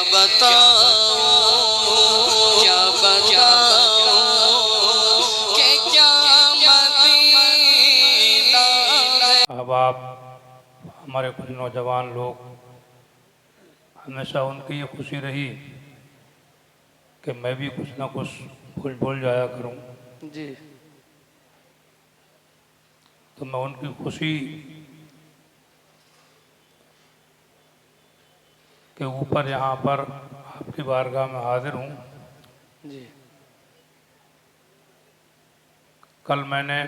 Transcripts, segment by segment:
अब आप हमारे कुछ नौजवान लोग, हमेशा उनकी ये खुशी रही कि मैं भी कुछ ना कुछ बोल जाया करूं, जी। तो मैं उनकी खुशी के ऊपर यहाँ पर आपकी बारगाह में हाजिर हूँ। जी। कल मैंने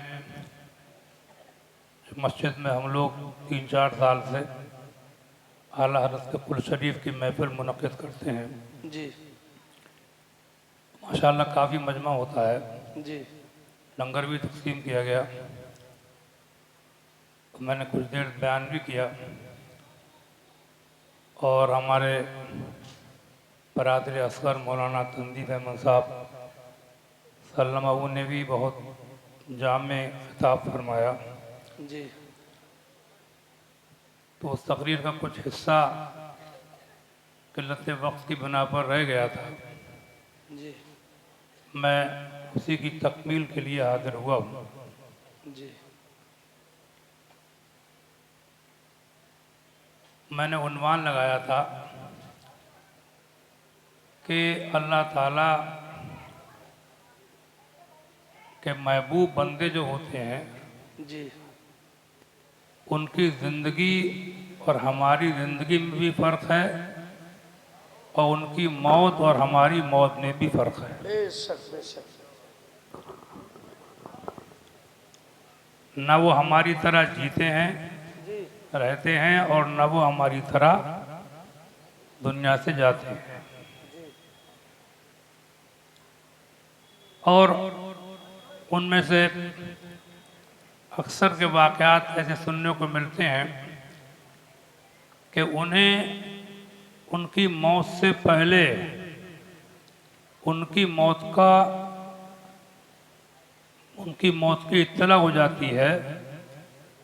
मस्जिद में हम लोग 3-4 साल से आला हज़रत के कुल शरीफ की महफिल मुनक़्क़िद करते हैं। जी। माशाअल्लाह काफ़ी मजमा होता है। जी। लंगर भी तक़सीम किया गया, तो मैंने कुछ देर बयान भी किया और हमारे बरादर असगर मौलाना तंजीद अहमद साहब सल्लल्लाहु ने भी बहुत जामे खिताब फरमाया। जी। तो उस तकरीर का कुछ हिस्सा किल्लत वक्त की बिना पर रह गया था। जी। मैं उसी की तकमील के लिए हाजिर हुआ हूँ। जी। मैंने उन्वान लगाया था कि अल्लाह ताला के महबूब बंदे जो होते हैं, जी। उनकी ज़िंदगी और हमारी ज़िंदगी में भी फ़र्क है और उनकी मौत और हमारी मौत में भी फ़र्क है। बेशक बेशक। न वो हमारी तरह जीते हैं, रहते हैं, और न वो हमारी तरह दुनिया से जाते हैं। और उनमें से अक्सर के वाक़यात ऐसे सुनने को मिलते हैं कि उन्हें उनकी मौत से पहले उनकी मौत की इत्तला हो जाती है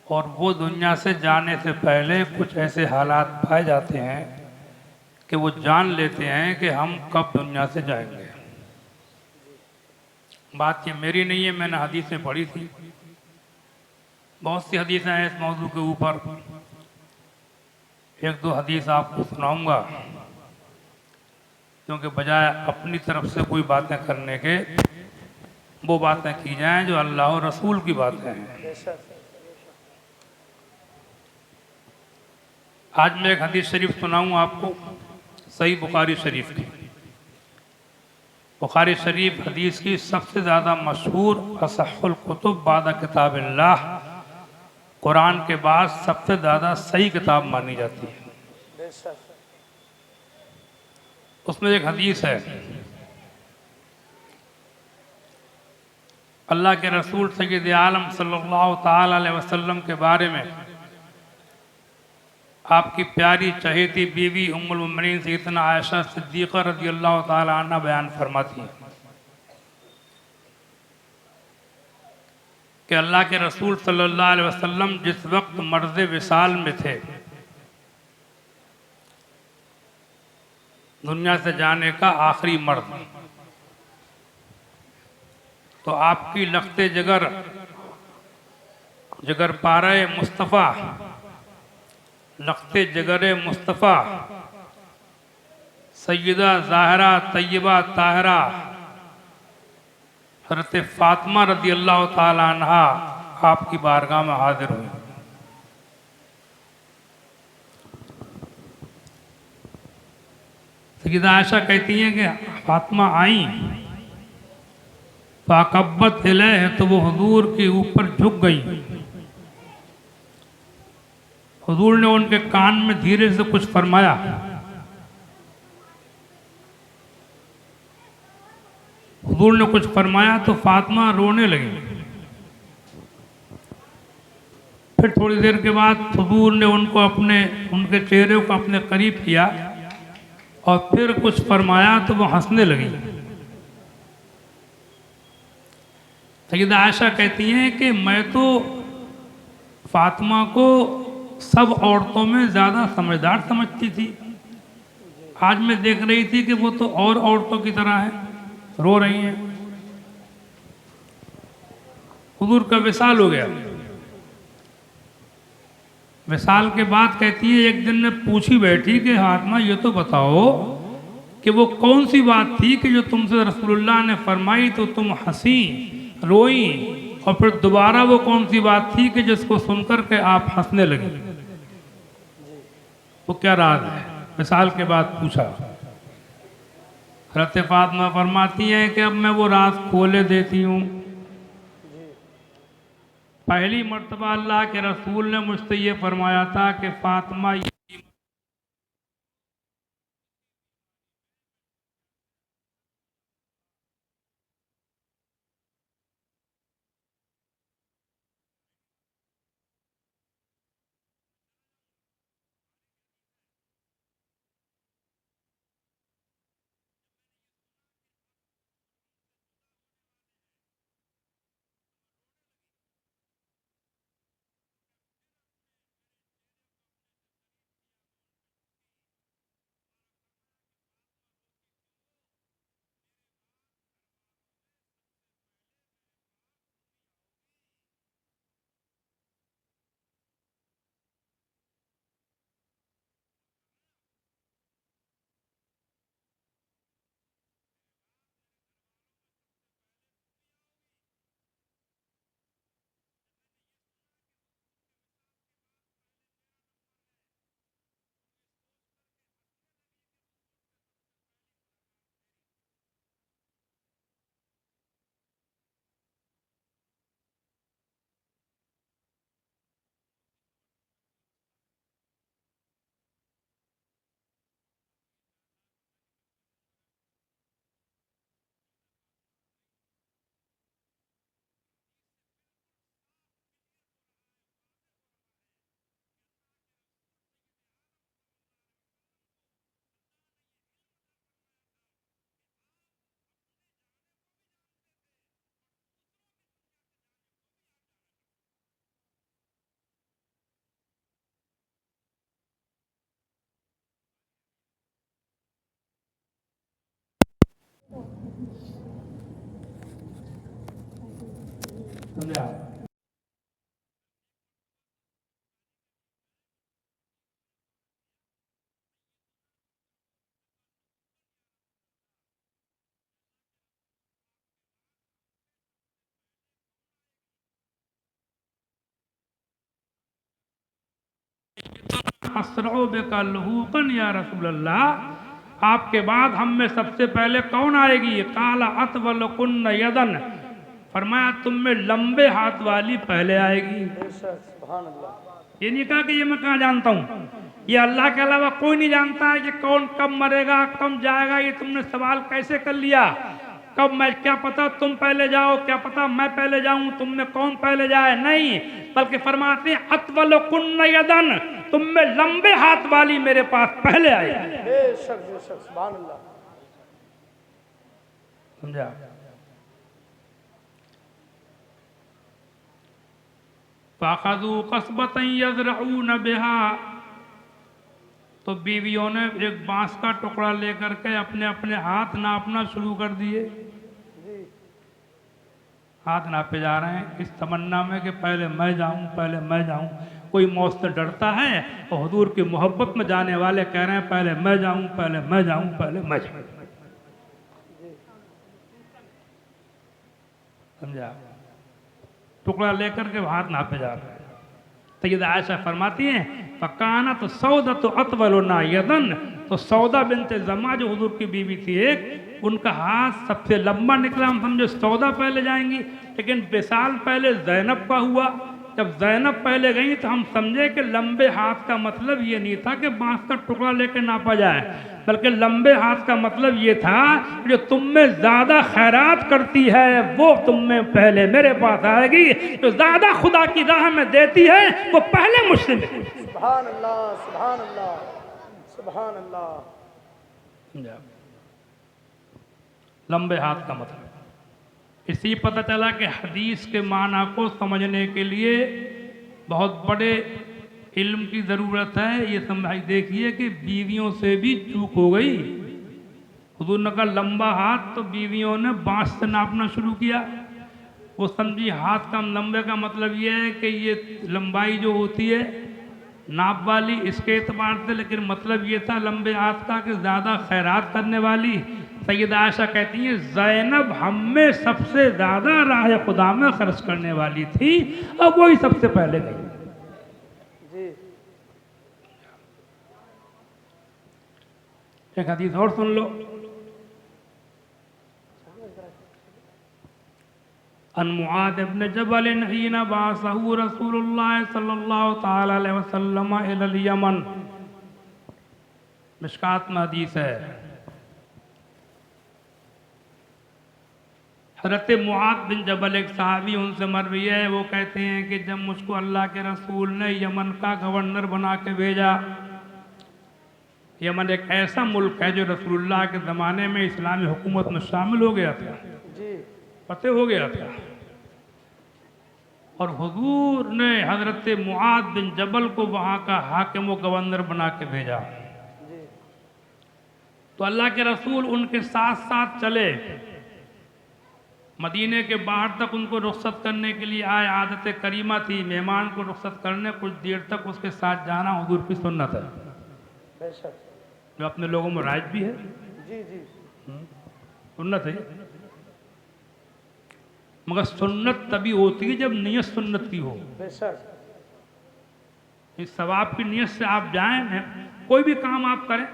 और वो दुनिया से जाने से पहले कुछ ऐसे हालात पाए जाते हैं कि वो जान लेते हैं कि हम कब दुनिया से जाएंगे। बात ये मेरी नहीं है, मैंने हदीसें पढ़ी थी, बहुत सी हदीसें हैं इस मौजू के ऊपर। 1-2 हदीस आपको सुनाऊंगा, क्योंकि बजाय अपनी तरफ से कोई बातें करने के वो बातें की जाएं जो अल्लाह और रसूल की बातें हैं। आज मैं एक हदीस शरीफ सुनाऊंगा आपको, सही बुखारी शरीफ की। बुखारी शरीफ हदीस की सबसे ज़्यादा मशहूर असहुल कुतुब बाद किताबिल्लाह, कुरान के बाद सबसे ज़्यादा सही किताब मानी जाती है। उसमें एक हदीस है, अल्लाह के रसूल सय्यद आलम सल्लल्लाहु ताला अलैहि वसल्लम के बारे में आपकी प्यारी चहेती बीवी उम्मुल मोमिनीन सैयदना आयशा सिद्दीक़ा रज़ियल्लाहु ताला अन्हा बयान फरमाती हैं कि अल्लाह के रसूल सल्लल्लाहु अलैहि वसल्लम जिस वक्त मर्ज़ विसाल में थे, दुनिया से जाने का आखिरी मर्द, तो आपकी लख्ते जगर पारे मुस्तफ़ा, लख्ते जगरे मुस्तफ़ा सैयदा ज़ाहरा तय्यबा ताहिरा हज़रत फ़ातिमा रज़ियल्लाहु ताला अन्हा आपकी बारगाह में हाजिर हुई। सैयदा आयशा कहती हैं कि फ़ातिमा आई, फ़ाक़ब्बत इलैह, तो वो हुजूर के ऊपर झुक गई। हुजूर ने उनके कान में धीरे से कुछ फरमाया। हुजूर ने कुछ फरमाया तो फातिमा रोने लगी। फिर थोड़ी देर के बाद हुजूर ने उनके चेहरे को अपने करीब किया और फिर कुछ फरमाया तो वो हंसने लगी। सैयदा आयशा कहती हैं कि मैं तो फातिमा को सब औरतों में ज़्यादा समझदार समझती थी। आज मैं देख रही थी कि वो तो और औरतों की तरह है, रो रही हैं। हुजूर का विसाल हो गया। विसाल के बाद कहती है, एक दिन मैं पूछी बैठी कि फातिमा ये तो बताओ कि वो कौन सी बात थी कि जो तुमसे रसूलुल्लाह ने फरमाई तो तुम हंसी रोई, और फिर दोबारा वो कौन सी बात थी कि जिसको सुनकर के आप हंसने लगे? वो क्या राज है? विसाल के बाद पूछा। हज़रत फातिमा फरमाती हैं कि अब मैं वो राज खोले देती हूँ। पहली मर्तबा अल्लाह के रसूल ने मुझसे ये फरमाया था कि फातिमा समझा। असरो बेका लहूकन या रसूल अल्लाह, आपके बाद हम में सबसे पहले कौन आएगी? काला अतवल कुन्न यदन, फरमाया तुम में लंबे हाथ वाली पहले आएगी। बेशक, सुभान अल्लाह। ये नहीं कहा कि ये मैं कहाँ जानता हूँ, ये अल्लाह के अलावा कोई नहीं जानता है कि कौन कब मरेगा कब जाएगा। ये तुमने सवाल कैसे कर लिया? कब मैं, क्या पता तुम पहले जाओ, क्या पता मैं पहले जाऊं, तुम में कौन पहले जाए? नहीं, बल्कि फरमाते हैं अतवल कुन्न यदन, तुम में लंबे हाथ वाली मेरे पास पहले आई। बेशक बेशक, सुभान अल्लाह। समझा? फाखदू कसबतन यज़रऊन बिहा, तो बीवियों ने एक बांस का टुकड़ा लेकर के अपने अपने हाथ नापना शुरू कर दिए। हाथ नापे जा रहे हैं इस तमन्ना में कि पहले मैं जाऊं, पहले मैं जाऊं। कोई मौत से डरता है और हुजूर की मोहब्बत में जाने वाले कह रहे हैं पहले मैं जाऊं, पहले मैं जाऊं, पहले मैं जाऊं। समझा? टुकड़ा लेकर के हाथ नापे जा रहे हैं। सैयदा आयशा फरमाती हैं फकाना तो सौदा तो अतवलना यदन, तो सौदा बिनते जमा जो हुजूर की बीवी थी एक, उनका हाथ सबसे लंबा निकला। हम समझे सौदा पहले जाएंगी, लेकिन विसाल पहले ज़ैनब का हुआ। जब ज़ैनब पहले गई तो हम समझे कि लंबे हाथ का मतलब ये नहीं था कि बांस का टुकड़ा लेकर नापा जाए, बल्कि लंबे हाथ का मतलब ये था जो तुम में ज़्यादा खैरात करती है वो तुम में पहले मेरे पास आएगी, जो ज़्यादा खुदा की राह में देती है वो पहले मुझसे मिलेगी। सुभान अल्लाह, सुभान अल्लाह, सुभान अल्लाह। लंबे हाथ का मतलब इसी पता चला कि हदीस के माना को समझने के लिए बहुत बड़े इल्म की ज़रूरत है। ये समझ देखिए कि बीवियों से भी चूक हो गई। हुजूर ने कहा लंबा हाथ, तो बीवियों ने बांस से नापना शुरू किया। वो समझी हाथ कम लंबे का मतलब ये है कि ये लंबाई जो होती है नाप वाली, इसके एतबार से, लेकिन मतलब ये था लंबे हाथ का कि ज़्यादा खैरात करने वाली। सैयदा आयशा कहती हैं ज़ैनब हम में सबसे ज़्यादा राह खुदा में खर्च करने वाली थी, अब वही सबसे पहले गई। जी एक हदीस और सुन लो। अन मुआद इब्न जबल हिन बासहु रसूलुल्लाह सल्लल्लाहु तआला अलैहि वसल्लम इलल यमन। मिशकात में हदीस है। हज़रत मुआद बिन जबल एक सहाबी, उनसे मरवी है, वो कहते हैं कि जब मुझको अल्लाह के रसूल ने यमन का गवर्नर बना के भेजा। यमन एक ऐसा मुल्क है जो रसूलुल्लाह के ज़माने में इस्लामी हुकूमत में शामिल हो गया था, जी फतेह हो गया था। और हुजूर ने हज़रत मुआद बिन जबल को वहाँ का हाकिम व गवर्नर बना के भेजा। जी तो अल्लाह के रसूल उनके साथ साथ चले। मदीने के बाहर तक उनको रुख्सत करने के लिए आए। आदत करीमा थी मेहमान को रुख्सत करने कुछ देर तक उसके साथ जाना हुजूर की सुन्नत है, बेशक जो अपने लोगों में राइज भी है, जी जी सुन्नत है। मगर सुन्नत तभी होती है जब नियत सुन्नत की हो। बेशक इस सवाब की नियत से आप जाएं, कोई भी काम आप करें,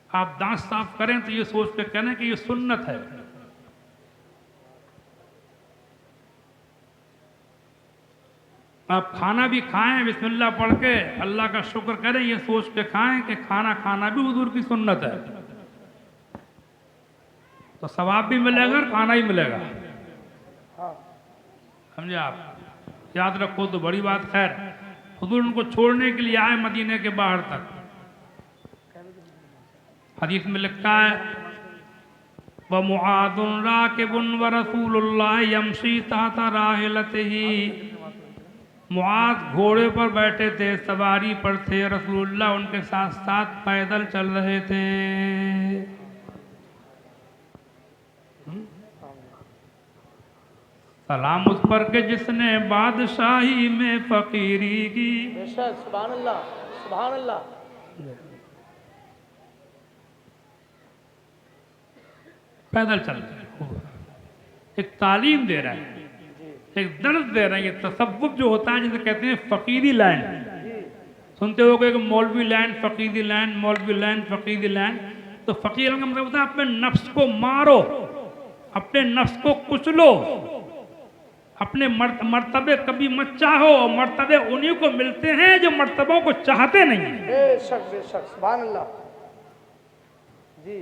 आप दांत साफ करें तो ये सोच के करें कि ये सुन्नत है। आप खाना भी खाएं बिस्मिल्लाह पढ़ के, अल्लाह का शुक्र करें, ये सोच के खाएं कि खाना खाना भी हुजूर की सुन्नत है, तो सवाब भी मिलेगा और खाना ही मिलेगा। हाँ समझे आप? याद रखो तो बड़ी बात। खैर, हुजूर उनको छोड़ने के लिए आए मदीने के बाहर तक। हदीस में लिखा है व मुआदुन राकिबुन व रसूलुल्लाह यमशी तहता राहिलतिही। मुआद घोड़े पर बैठे थे, सवारी पर थे, रसूलुल्लाह उनके साथ साथ पैदल चल रहे थे। सलाम उस पर के जिसने बादशाही में फकीरी की। बेशक सुभान अल्लाह सुभान अल्लाह। पैदल चल रहे, एक तालीम दे रहा है, एक दर्द दे रहा है। ये तसव्वुफ जो होता है जिसे कहते हैं फकीरी लैंड, सुनते हो कि मौलवी लैंड, फकीरी लैंड, मौलवी लैंड, फकीरी लैंड। तो फकीर का मतलब होता है अपने नफ्स को मारो, अपने नफ्स को कुचलो, अपने मर्तबे कभी मत चाहो। मर्तबे उन्हीं को मिलते हैं जो मर्तबों को चाहते नहीं। बेशक सुभान अल्लाह। जी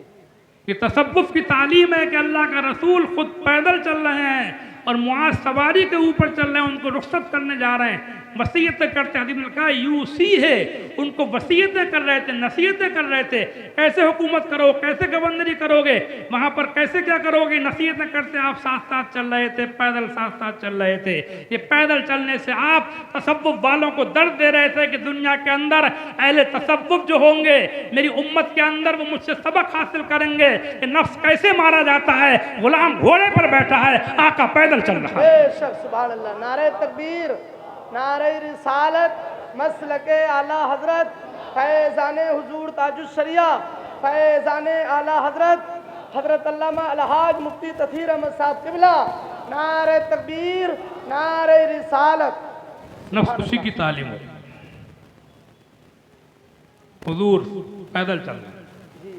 ये तसव्वुफ की तालीम है कि अल्लाह का रसूल खुद पैदल चल रहे हैं और मुआज सवारी के ऊपर चल रहे हैं, उनको रुख्सत करने जा रहे हैं, वसीयतें करते। हदीस में कहा यूसी है, उनको वसीयतें कर रहे थे, नसीहतें कर रहे थे, कैसे हुकूमत करो, कैसे गवर्नरी करोगे, वहां पर कैसे क्या करोगे, नसीहतें करते। आप साथ साथ चल रहे थे, पैदल साथ साथ चल रहे थे। ये पैदल चलने से आप तसव्वुफ वालों को दर्द दे रहे थे कि दुनिया के अंदर अहले तसव्वुफ जो होंगे मेरी उम्मत के अंदर, वो मुझसे सबक हासिल करेंगे कि नफ्स कैसे मारा जाता है। गुलाम घोड़े पर बैठा है, आका पैदल चल रहा है। बेशक सुभान अल्लाह। नारे तकबीर, नारे रिसालत, मसलके आला हजरत, फैज़ाने हुजूर ताजुश शरिया, फैज़ाने आला हजरत हजरत अल्लामा अलहाज मुफ्ती तथीर अहमद साहब किबला। नारे तकबीर, नारे रिसालत। नफ्स खुशी की तालीम है। हुजूर पैदल चल रहे,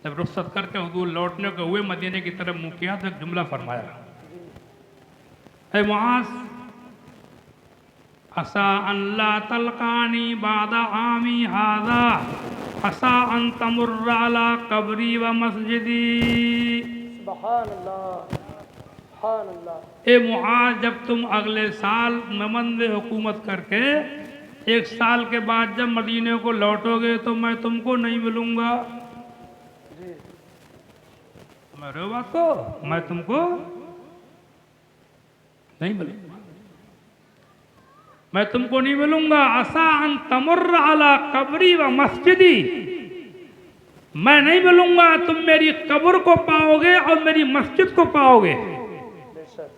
जब रुख्सत करके हुजूर लौटने को हुए, मदीने की तरफ मुँह किया तो एक जुमला फरमाया, ऐ मुआज़ असा अल्ला तलकानी बादा आमी हादा असा अन तमुर्रा अला कब्री व मस्जिदी। सुभान अल्लाह सुभान अल्लाह। ए मुआज़, जब तुम अगले साल नमंद हुकूमत करके 1 साल के बाद जब मदीने को लौटोगे तो मैं तुमको नहीं मिलूंगा। जी मेरे बात को मैं तुमको नहीं मिलूंगा। मैं तुमको नहीं मिलूंगा। असा अन तमुर्र अला कब्री व मस्जिदी, मैं नहीं मिलूंगा, तुम मेरी कब्र को पाओगे और मेरी मस्जिद को पाओगे। बेशक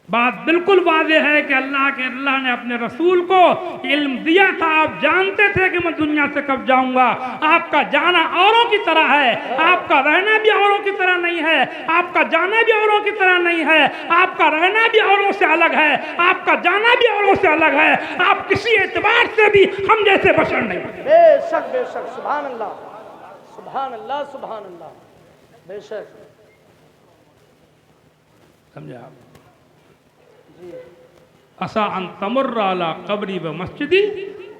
बात बिल्कुल वाज़ेह है कि अल्लाह ने अपने रसूल को इल्म दिया था। आप जानते थे कि मैं दुनिया से कब जाऊंगा। आपका जाना औरों की तरह है, आपका रहना भी औरों की तरह नहीं है, आपका जाना भी औरों की तरह नहीं है, आपका रहना भी औरों से अलग है, आपका जाना भी औरों से अलग है। आप किसी एतबार से भी हम जैसे बशर नहीं। बेशक बेशक, सुभान अल्लाह सुभान अल्लाह सुभान अल्लाह। बेशक समझा आप? जी असा अन तमुर्र अला कब्री व मस्जिदी,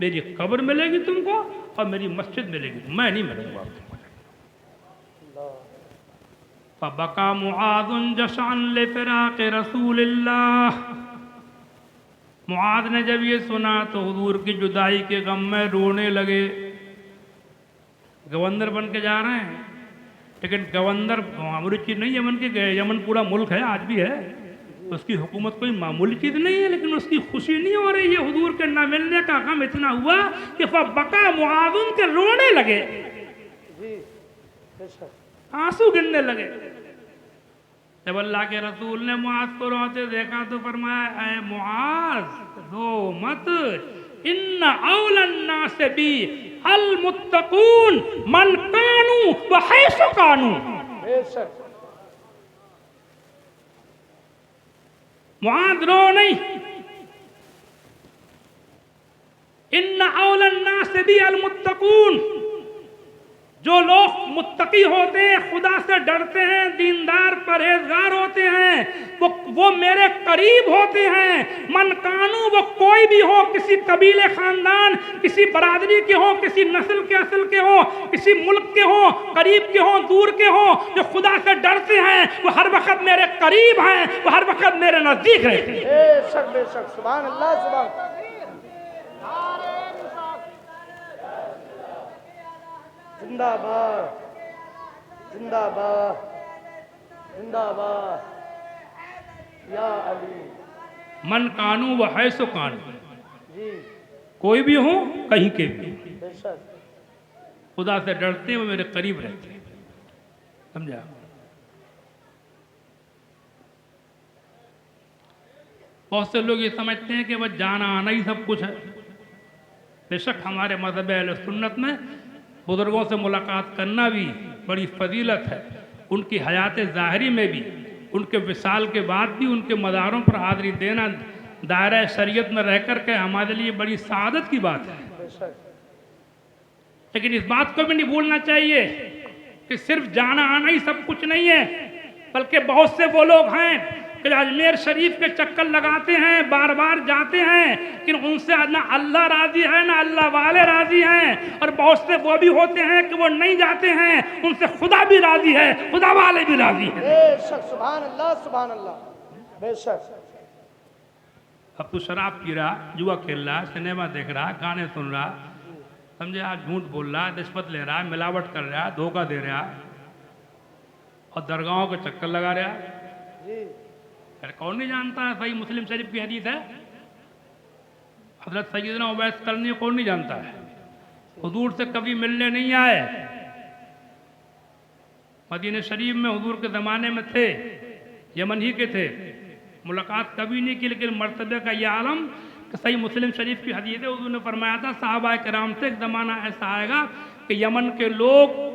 मेरी कब्र मिलेगी तुमको और मेरी मस्जिद मिलेगी, मैं नहीं मिलूंगा तुमको। फबका मुआज़ुन जशन लिफ़िराक़ रसूलिल्लाह, मुआज़ ने जब ये सुना तो हुजूर की जुदाई के गम में रोने लगे। गवर्नर बन के जा रहे हैं, लेकिन गवर्नर मामूली चीज़ नहीं, यमन के यमन पूरा मुल्क है, आज भी है, उसकी हुकूमत कोई मामूली चीज़ नहीं है, लेकिन उसकी खुशी नहीं हो रही है। हुजूर के न मिलने का गम इतना हुआ कि फबका मुआज़ुन के रोने लगे, जी बेशक, आंसू गिरने लगे। जब अल्लाह के रसूल ने मुआज़ को रोते देखा तो फरमाया, ऐ मुआज़ रो मत, इन्ना औलन नास बी अल मुत्तकून मन कानू व हैसु कानू। बेशक मुआज़ रो नहीं, इन्ना औलन नास बी अल मुत्तकून, जो लोग मुत्तकी होते हैं, खुदा से डरते हैं, दीनदार परहेजगार होते हैं, वो मेरे करीब होते हैं। मन कानू, वो कोई भी हो, किसी कबीले खानदान, किसी बरादरी के हो, किसी नस्ल के असल के हो, किसी मुल्क के हो, करीब के हो, दूर के हो, जो खुदा से डरते हैं वो हर वक्त मेरे करीब हैं, वो हर वक्त मेरे नजदीक रहते हैं। बेशक बेशक, सुभान अल्लाह सुभान। जिंदाबाद जिंदाबाद जिंदाबाद या अली। मन कानू व हैसो कानू, जी कोई भी हो, कहीं के भी, बेशक खुदा से डरते हैं, वो मेरे करीब रहते हैं। समझा? बहुत से लोग ये समझते हैं कि बस जाना आना ही सब कुछ है। बेशक हमारे मज़हब अहले सुन्नत में बुजुर्गों से मुलाकात करना भी बड़ी फजीलत है। उनकी हयात ज़ाहरी में भी, उनके विसाल के बाद भी उनके मज़ारों पर हाज़िरी देना दायरा शरीयत में रह कर के हमारे लिए बड़ी सआदत की बात है। बेशक लेकिन इस बात को भी नहीं भूलना चाहिए कि सिर्फ जाना आना ही सब कुछ नहीं है, बल्कि बहुत से वो लोग हैं कि अजमेर शरीफ के चक्कर लगाते हैं, बार बार जाते हैं, लेकिन उनसे ना अल्लाह राजी है ना अल्लाह वाले राजी हैं। और बहुत से वो भी होते हैं कि वो नहीं जाते हैं, उनसे खुदा भी राजी है, खुदा वाले भी राजी हैं। बेशक, सुभान अल्लाह सुभान अल्लाह। बेशक अब तू शराब पी रहा, जुआ खेल रहा, सिनेमा देख रहा, गाने सुन रहा, समझे, आज झूठ बोल रहा, रिश्वत ले रहा, मिलावट कर रहा, धोखा दे रहा और दरगाहों के चक्कर लगा रहा। जी अरे कौन नहीं जानता है, सही मुस्लिम शरीफ की हदीस है, हजरत सैयदना उवैस करनी, कौन नहीं जानता है। हुजूर से कभी मिलने नहीं आए, मदीने शरीफ में हुजूर के ज़माने में थे, यमन ही के थे, मुलाकात कभी नहीं की, लेकिन मर्तबे का यह आलम कि सही मुस्लिम शरीफ की हदीस है, हुजूर ने फरमाया था साहबा किराम से एक ज़माना ऐसा आएगा कि यमन के लोग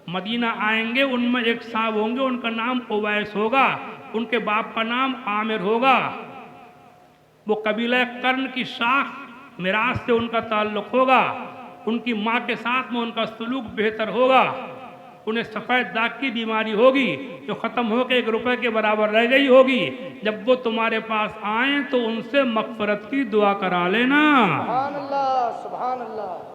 मदीना आएंगे, उनमें एक साहब होंगे, उनका नाम उवैस होगा, उनके बाप का नाम आमिर होगा, वो कबीला कर्न की शाख मिराज से उनका ताल्लुक होगा, उनकी माँ के साथ में उनका सलूक बेहतर होगा, उन्हें सफ़ेद दाग की बीमारी होगी जो ख़त्म होकर 1 रुपए के बराबर रह गई होगी। जब वो तुम्हारे पास आए तो उनसे मग़फ़िरत की दुआ करा लेना। सुभान अल्लाह सुभान अल्लाह।